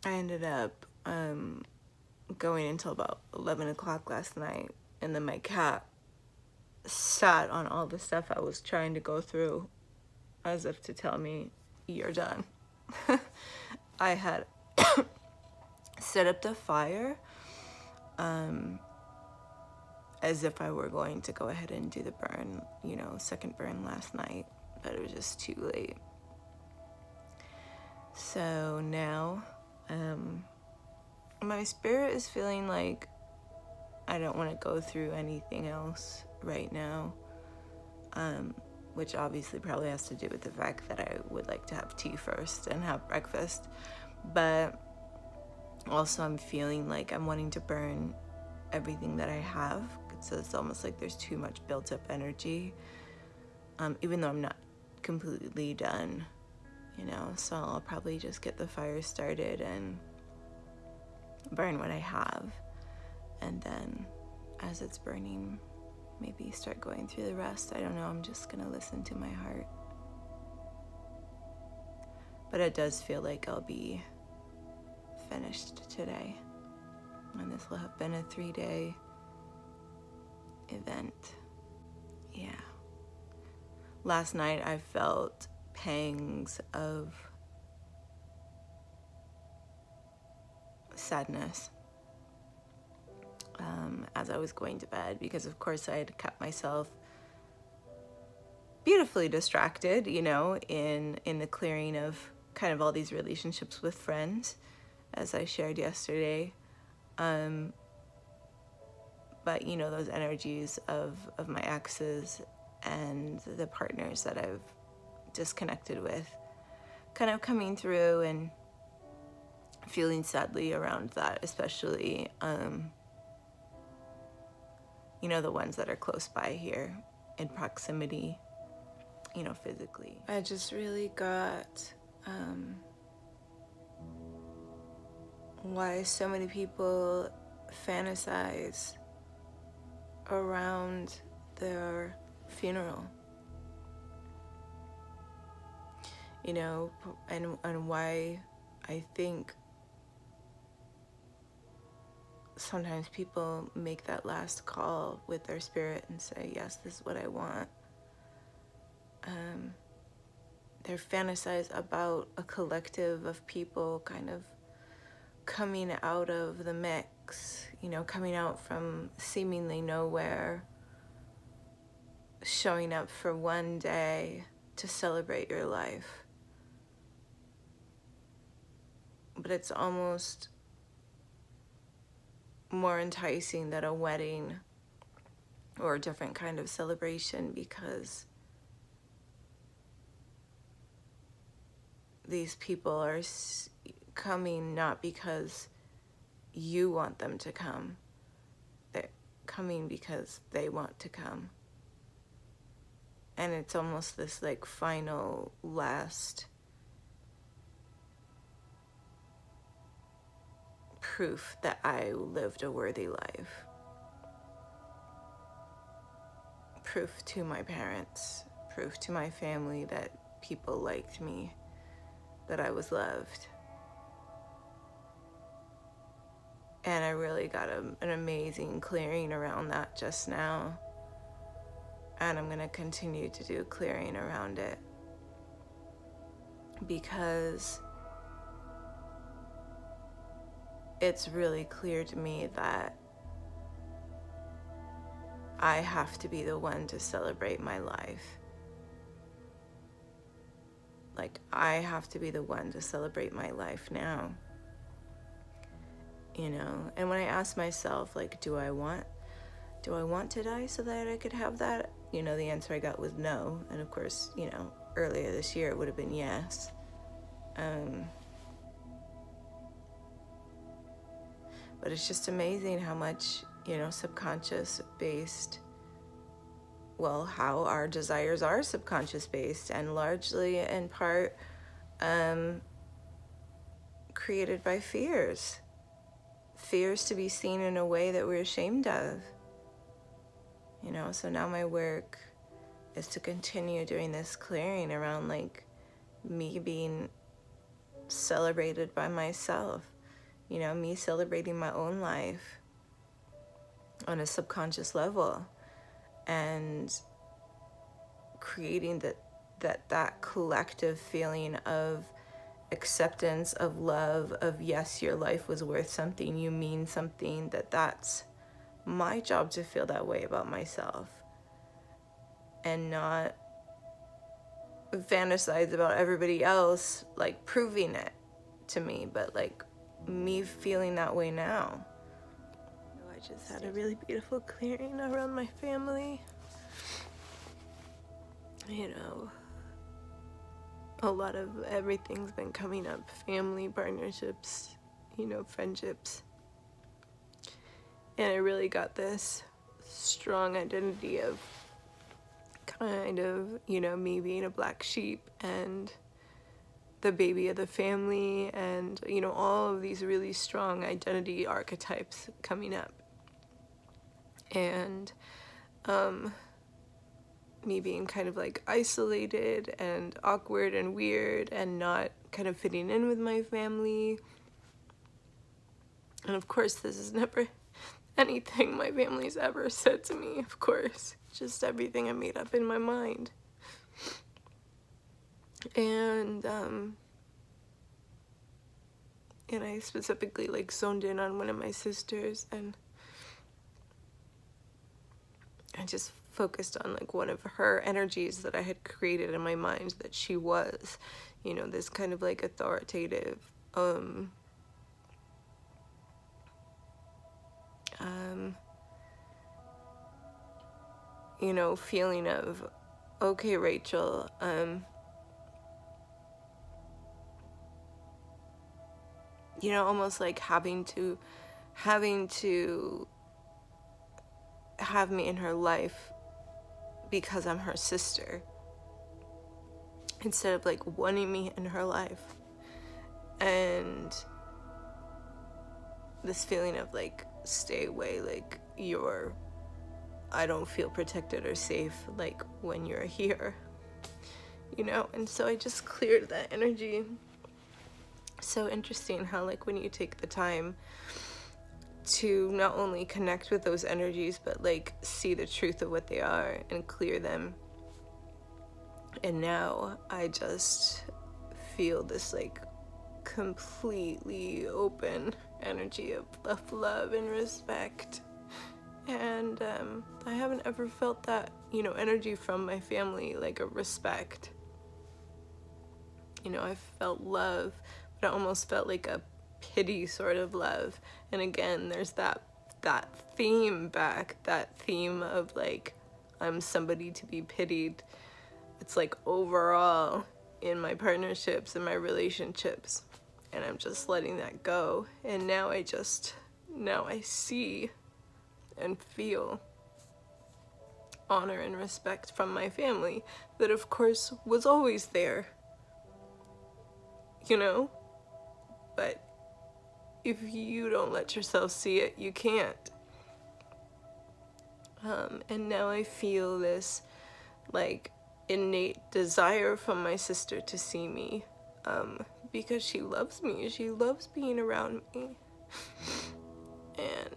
I ended up going until about 11 o'clock last night, and then my cat sat on all the stuff I was trying to go through as if to tell me, you're done. I had set up the fire as if I were going to go ahead and do the burn, second burn last night, but it was just too late. So now my spirit is feeling like I don't want to go through anything else right now, which obviously probably has to do with the fact that I would like to have tea first and have breakfast. But also I'm feeling like I'm wanting to burn everything that I have. So it's almost like there's too much built up energy, even though I'm not completely done, so I'll probably just get the fire started and burn what I have, and then as it's burning, maybe start going through the rest. I don't know, I'm just gonna listen to my heart. But it does feel like I'll be finished today, and this will have been a 3-day event. Yeah. Last night I felt pangs of sadness as I was going to bed, because of course I had kept myself beautifully distracted, in the clearing of kind of all these relationships with friends, as I shared yesterday. But those energies of my exes and the partners that I've disconnected with kind of coming through, and feeling sadly around that, especially the ones that are close by here in proximity, physically. I just really got why so many people fantasize around their funeral, and why I think sometimes people make that last call with their spirit and say, yes, this is what I want. They're fantasize about a collective of people kind of coming out of the mix, coming out from seemingly nowhere, showing up for one day to celebrate your life. But it's almost more enticing than a wedding or a different kind of celebration, because these people are coming not because you want them to come. They're coming because they want to come. And it's almost this like final last proof that I lived a worthy life. Proof to my parents, proof to my family that people liked me, that I was loved. And I really got an amazing clearing around that just now. And I'm going to continue to do clearing around it, because it's really clear to me that I have to be the one to celebrate my life. Like, I have to be the one to celebrate my life now. And when I ask myself, like, do I want to die so that I could have that? The answer I got was no. And of course, earlier this year it would have been yes. But it's just amazing how much, subconscious based, how our desires are subconscious based, and largely in part created by fears to be seen in a way that we're ashamed of. So now my work is to continue doing this clearing around like me being celebrated by myself, You know, me celebrating my own life on a subconscious level and creating that collective feeling of acceptance, of love, of yes, your life was worth something, you mean something, that's my job to feel that way about myself and not fantasize about everybody else like proving it to me, but like me feeling that way now. I just had a really beautiful clearing around my family. You know, a lot of everything's been coming up: family, partnerships, you know, friendships. And I really got this strong identity of kind of, you know, me being a black sheep and the baby of the family, and, you know, all of these really strong identity archetypes coming up. And me being kind of like isolated and awkward and weird and not kind of fitting in with my family. And of course, this is never anything my family's ever said to me, of course. Just everything I made up in my mind. And I specifically like zoned in on one of my sisters, and I just focused on like one of her energies that I had created in my mind, that she was, you know, this kind of like authoritative, you know, feeling of, okay, Rachel, you know, almost like having to have me in her life because I'm her sister, instead of like wanting me in her life. And this feeling of like, stay away, like I don't feel protected or safe like when you're here, you know. And so I just cleared that energy. So interesting how like when you take the time to not only connect with those energies, but like see the truth of what they are and clear them. And now I just feel this like completely open energy of love and respect. And I haven't ever felt that, you know, energy from my family, like a respect. You know, I felt love, but I almost felt like a pity sort of love. And again, there's that theme back, that theme of like, I'm somebody to be pitied. It's like overall in my partnerships and my relationships, and I'm just letting that go. And now I see and feel honor and respect from my family that of course was always there, you know. But if you don't let yourself see it, you can't. And now I feel this like innate desire from my sister to see me, because she loves me. She loves being around me. And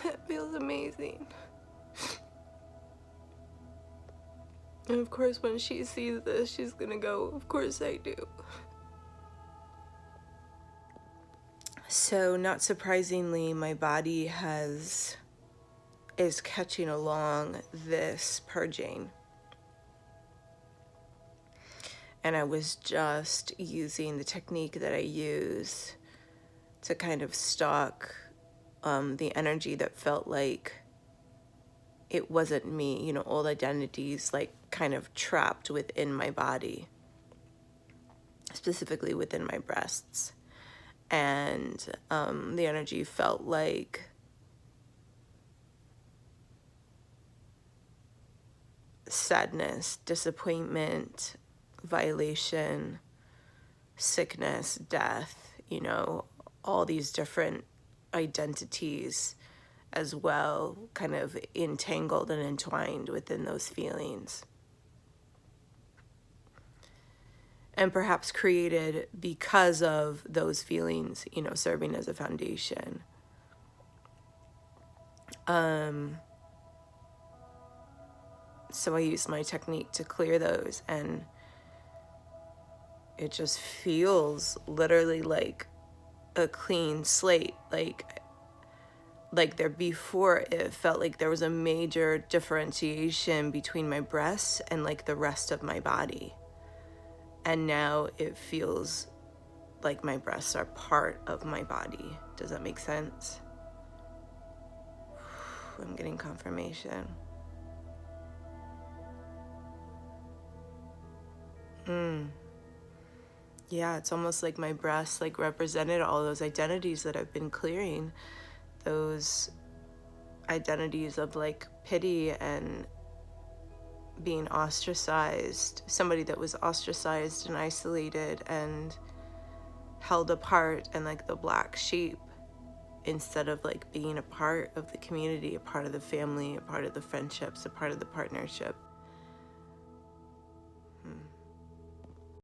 it feels amazing. And of course, when she sees this, she's gonna go, of course I do. So not surprisingly, my body is catching along this purging. And I was just using the technique that I use to kind of stalk the energy that felt like it wasn't me, you know, old identities like kind of trapped within my body, specifically within my breasts. And the energy felt like sadness, disappointment, violation, sickness, death, you know, all these different identities as well, kind of entangled and entwined within those feelings. and perhaps created because of those feelings, you know, serving as a foundation. So I use my technique to clear those, and it just feels literally like a clean slate. Like there before, it felt like there was a major differentiation between my breasts and like the rest of my body. And now it feels like my breasts are part of my body. Does that make sense? I'm getting confirmation. Yeah, it's almost like my breasts like represented all those identities that I've been clearing. Those identities of like pity and being ostracized, somebody that was ostracized and isolated and held apart, and like the black sheep, instead of like being a part of the community, a part of the family, a part of the friendships, a part of the partnership.